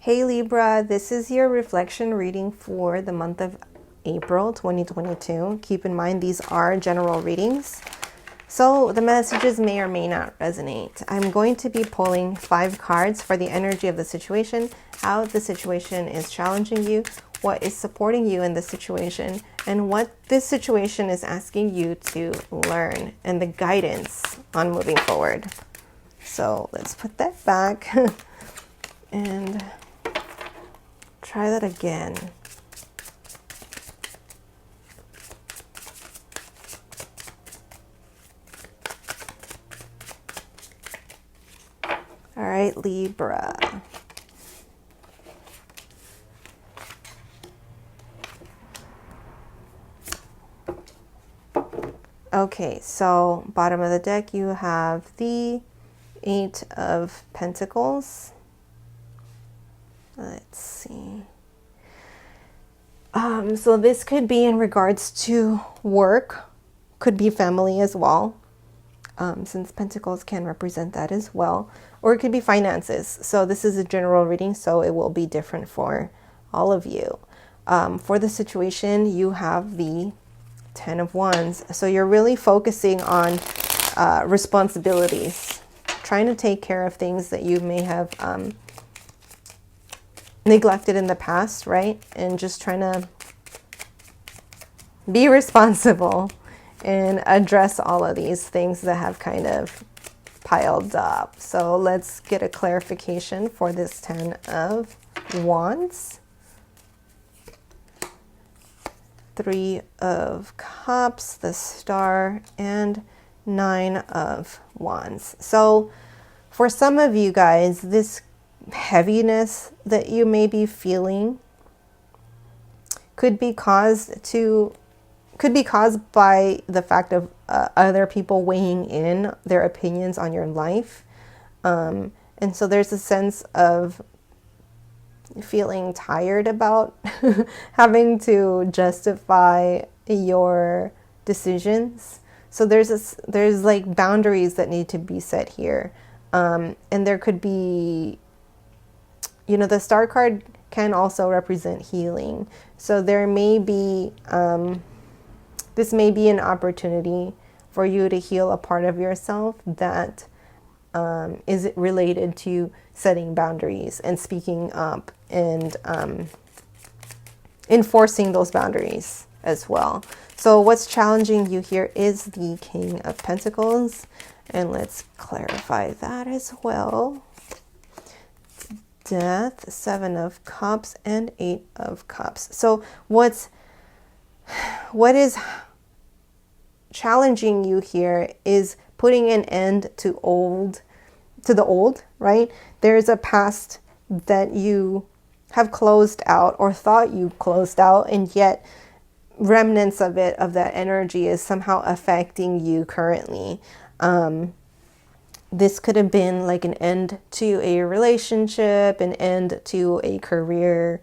Hey Libra, this is your reflection reading for the month of April 2022. Keep in mind these are general readings, so the messages may or may not resonate. I'm going to be pulling 5 cards for the energy of the situation, how the situation is challenging you, what is supporting you in the situation, and what this situation is asking you to learn, and the guidance on moving forward. So let's put that back and try that again. All right, Libra. Okay, so bottom of the deck, you have the 8 of Pentacles. Let's see. So this could be in regards to work, could be family as well, since Pentacles can represent that as well, or it could be finances. So this is a general reading, so it will be different for all of you. For the situation, you have the 10 of Wands. So you're really focusing on responsibilities, trying to take care of things that you may have neglected in the past, right? And just trying to be responsible and address all of these things that have kind of piled up. So let's get a clarification for this 10 of Wands. 3 of Cups, the Star, and 9 of Wands. So for some of you guys, this heaviness that you may be feeling could be caused by the fact of other people weighing in their opinions on your life, and so there's a sense of feeling tired about having to justify your decisions. So there's like boundaries that need to be set here, and there could be, you know, the Star card can also represent healing. So there may be, this may be an opportunity for you to heal a part of yourself that is related to setting boundaries and speaking up and enforcing those boundaries as well. So what's challenging you here is the King of Pentacles. And let's clarify that as well. Death, 7 of Cups, and 8 of Cups. So what is challenging you here is putting an end to the old, right? There's a past that you have closed out or thought you closed out, and yet remnants of it, of that energy, is somehow affecting you currently. This could have been like an end to a relationship, an end to a career,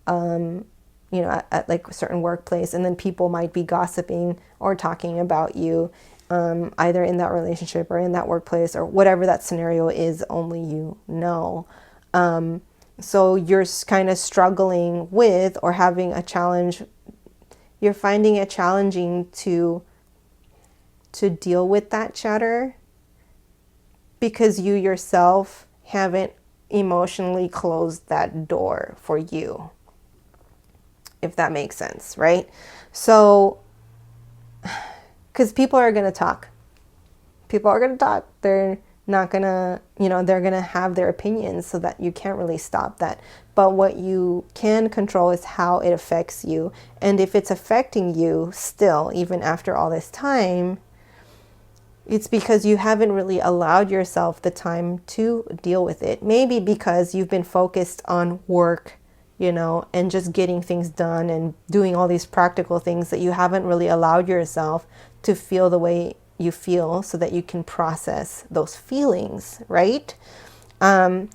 you know, at like a certain workplace, and then people might be gossiping or talking about you, either in that relationship or in that workplace or whatever that scenario is, only you know. So you're kind of struggling with, or having a challenge, you're finding it challenging to deal with that chatter, because you yourself haven't emotionally closed that door for you, if that makes sense, right? So, because people are going to talk. People are going to talk. They're not going to, you know, they're going to have their opinions, so that you can't really stop that. But what you can control is how it affects you. And if it's affecting you still, even after all this time, it's because you haven't really allowed yourself the time to deal with it. Maybe because you've been focused on work, you know, and just getting things done and doing all these practical things, that you haven't really allowed yourself to feel the way you feel, so that you can process those feelings, right? So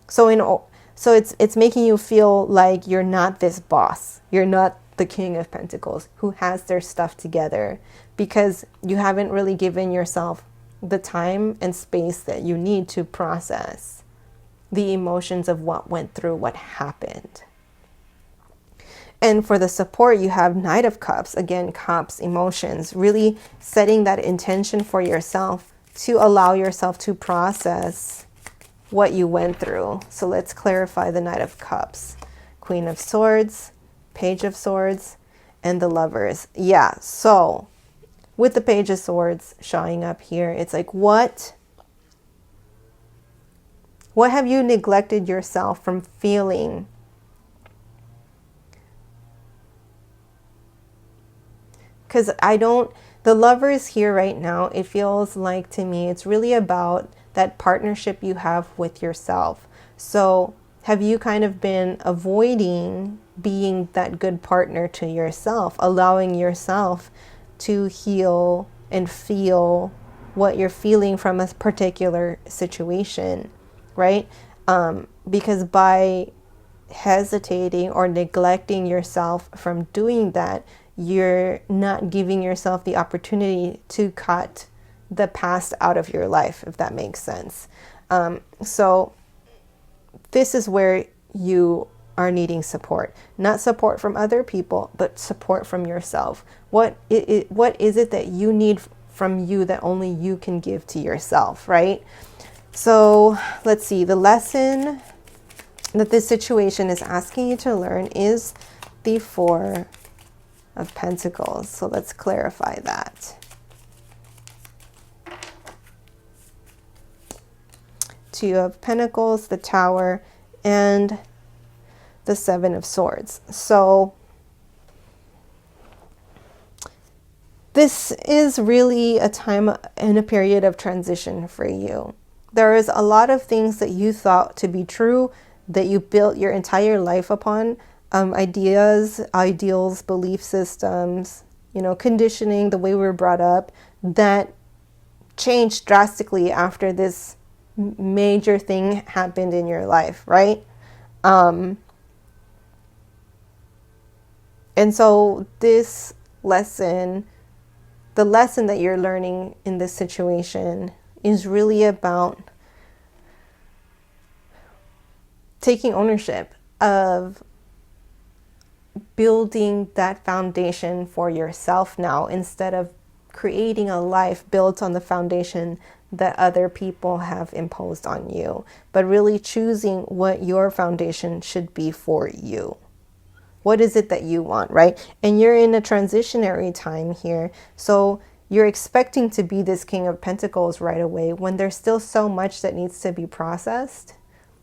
it's making you feel like you're not this boss. You're not the King of Pentacles who has their stuff together, because you haven't really given yourself the time and space that you need to process the emotions of what went through, what happened. And for the support, you have Knight of Cups. Again, cups, emotions, really setting that intention for yourself to allow yourself to process what you went through. So let's clarify the Knight of Cups. Queen of Swords, Page of Swords, and the Lovers. Yeah, so with the Page of Swords showing up here, it's like, what have you neglected yourself from feeling? Because the Lovers here right now, it feels like to me, it's really about that partnership you have with yourself. So have you kind of been avoiding being that good partner to yourself, allowing yourself to heal and feel what you're feeling from a particular situation, right? Because by hesitating or neglecting yourself from doing that, you're not giving yourself the opportunity to cut the past out of your life, if that makes sense. So this is where you are needing support, not support from other people, but support from yourself. What is it that you need from you that only you can give to yourself, right? So let's see, the lesson that this situation is asking you to learn is the Four of Pentacles. So let's clarify that. Two of Pentacles, the Tower, and the Seven of Swords. So this is really a time and a period of transition for you. There is a lot of things that you thought to be true, that you built your entire life upon, ideas, ideals, belief systems, conditioning, the way we were brought up, that changed drastically after this major thing happened in your life, right? And so this lesson, the lesson that you're learning in this situation, is really about taking ownership of building that foundation for yourself now, instead of creating a life built on the foundation that other people have imposed on you, but really choosing what your foundation should be for you. What is it that you want, right? And you're in a transitionary time here. So you're expecting to be this King of Pentacles right away, when there's still so much that needs to be processed,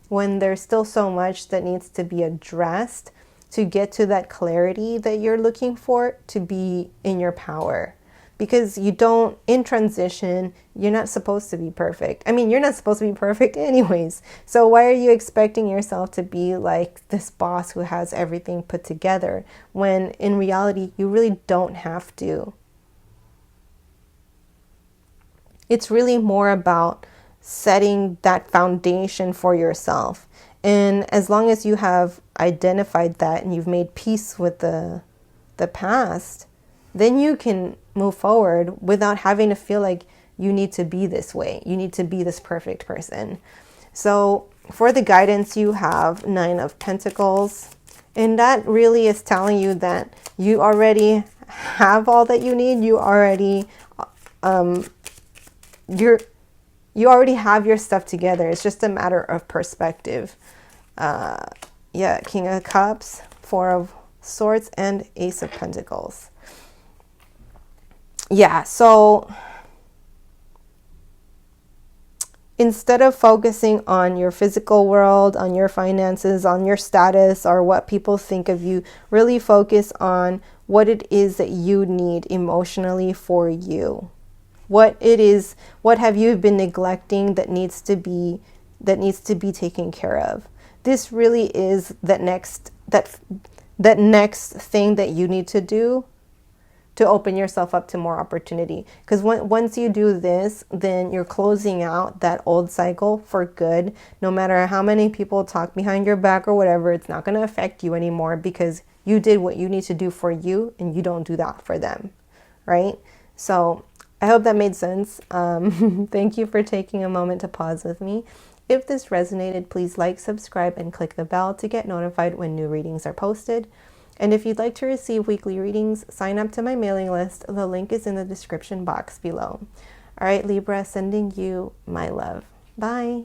when there's still so much that needs to be addressed to get to that clarity that you're looking for to be in your power. Because in transition, you're not supposed to be perfect. I mean, you're not supposed to be perfect anyways. So why are you expecting yourself to be like this boss who has everything put together, when in reality, you really don't have to? It's really more about setting that foundation for yourself. And as long as you have identified that and you've made peace with the past, then you can move forward without having to feel like you need to be this way. You need to be this perfect person. So for the guidance, you have Nine of Pentacles. And that really is telling you that you already have all that you need. You already you already have your stuff together. It's just a matter of perspective. King of Cups, Four of Swords, and Ace of Pentacles. Yeah, so instead of focusing on your physical world, on your finances, on your status, or what people think of you, really focus on what it is that you need emotionally for you. What have you been neglecting that needs to be taken care of? This really is that next thing that you need to do to open yourself up to more opportunity. Because once you do this, then you're closing out that old cycle for good. No matter how many people talk behind your back or whatever, it's not going to affect you anymore, because you did what you need to do for you, and you don't do that for them, right? So I hope that made sense. Thank you for taking a moment to pause with me. If this resonated, please like, subscribe, and click the bell to get notified when new readings are posted. And if you'd like to receive weekly readings, sign up to my mailing list. The link is in the description box below. All right, Libra, sending you my love. Bye.